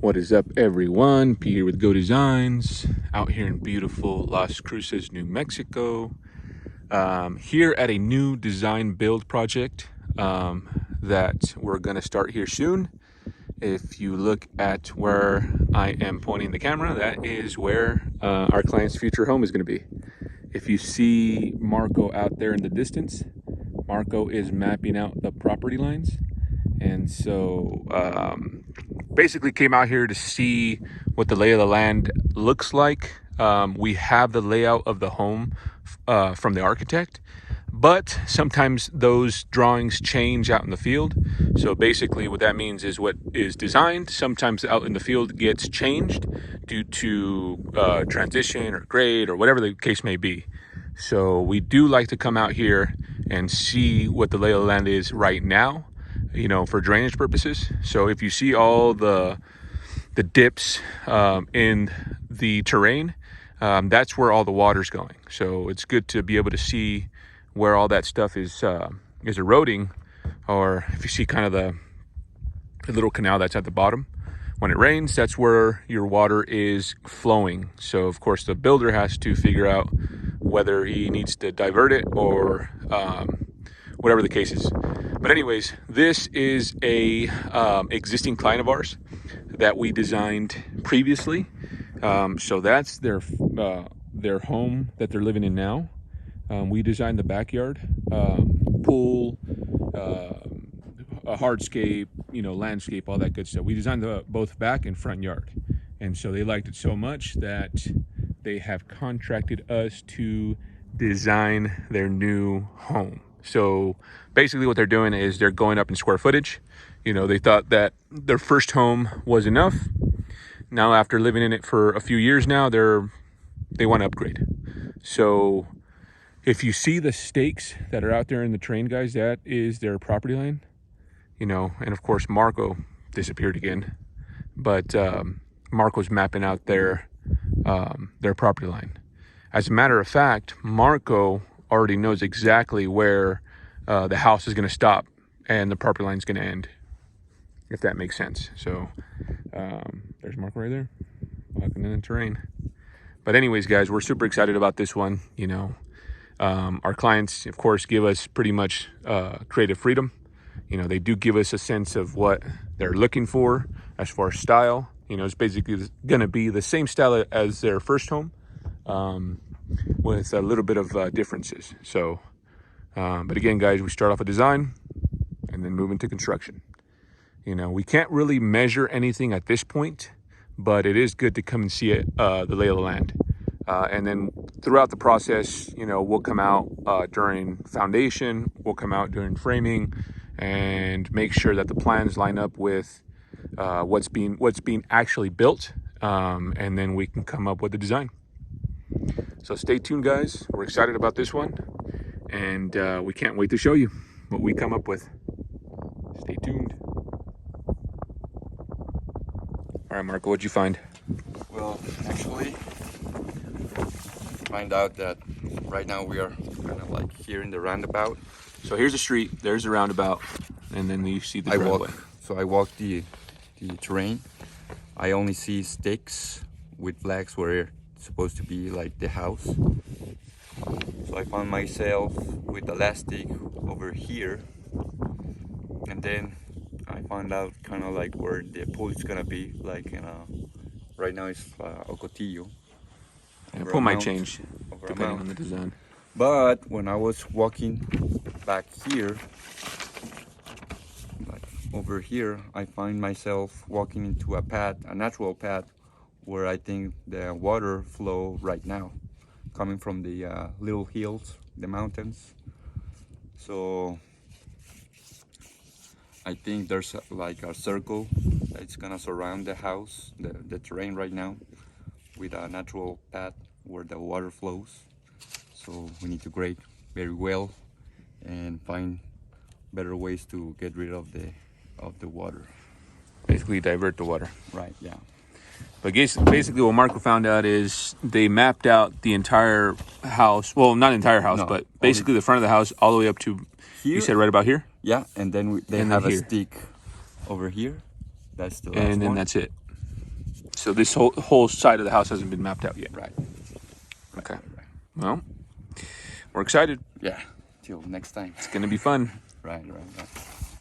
What is up, everyone? Peter with Go Designs, out here in beautiful Las Cruces, New Mexico. Here at a new design build project that we're going to start here soon. If you look at where I am pointing the camera, that is where our client's future home is going to be. If you see Marco out there in the distance, Marco is mapping out the property lines. And so basically came out here to see what the lay of the land looks like. We have the layout of the home from the architect, but sometimes those drawings change out in the field. So basically what that means is what is designed sometimes out in the field gets changed due to transition or grade or whatever the case may be. So we do like to come out here and see what the lay of the land is right now, you know, for drainage purposes. So if you see all the dips in the terrain, that's where all the water's going. So it's good to be able to see where all that stuff is eroding, or if you see kind of the little canal that's at the bottom. When it rains, that's where your water is flowing. So of course the builder has to figure out whether he needs to divert it or whatever the case is. But anyways, this is a existing client of ours that we designed previously. So that's their home that they're living in now. We designed the backyard, pool, a hardscape, you know, landscape, all that good stuff. We designed both back and front yard. And so they liked it so much that they have contracted us to design their new home. So basically what they're doing is they're going up in square footage. You know, they thought that their first home was enough. Now, after living in it for a few years now, they want to upgrade. So if you see the stakes that are out there in the terrain, guys, that is their property line. You know, and of course, Marco disappeared again. But Marco's mapping out their property line. As a matter of fact, Marco already knows exactly where the house is going to stop and the property line is going to end, if that makes sense. So there's Marco right there, walking in the terrain. But anyways, guys, we're super excited about this one. You know, our clients, of course, give us pretty much creative freedom. You know, they do give us a sense of what they're looking for as far as style. You know, it's basically going to be the same style as their first home, with a little bit of differences. So, but again, guys, we start off a design and then move into construction. You know, we can't really measure anything at this point, but it is good to come and see it, the lay of the land. And then throughout the process, you know, we'll come out during foundation, we'll come out during framing, and make sure that the plans line up with what's being actually built, and then we can come up with the design. So stay tuned, guys. We're excited about this one, and we can't wait to show you what we come up with. Stay tuned. All right, Marco, what'd you find? Well, actually, find out that right now we are kind of like here in the roundabout. So here's the street, there's the roundabout, and then you see the driveway. I walk the terrain. I only see sticks with flags where it's supposed to be like the house. So I found myself with the last stick over here, and then I found out kind of like where the pool is gonna be, like in right now it's Ocotillo. And pool might change depending on the design. But when I was walking back here, like over here, I find myself walking into a path, a natural path, where I think the water flow right now, coming from the little hills, the mountains. So I think there's like a circle that's gonna surround the house, the terrain right now, with a natural path where the water flows. So we need to grade very well and find better ways to get rid of the water. Basically divert the water. Right, yeah. But basically what Marco found out is they mapped out the entire house. Well, not the entire house, No, but basically the front of the house all the way up to, here, you said right about here? Yeah, and then they and have then a here. stick over here. That's the last And then one. that's it. So this whole side of the house hasn't been mapped out yet. Right. Okay. Right. Well, we're excited. Yeah. Till next time. It's gonna be fun. Right.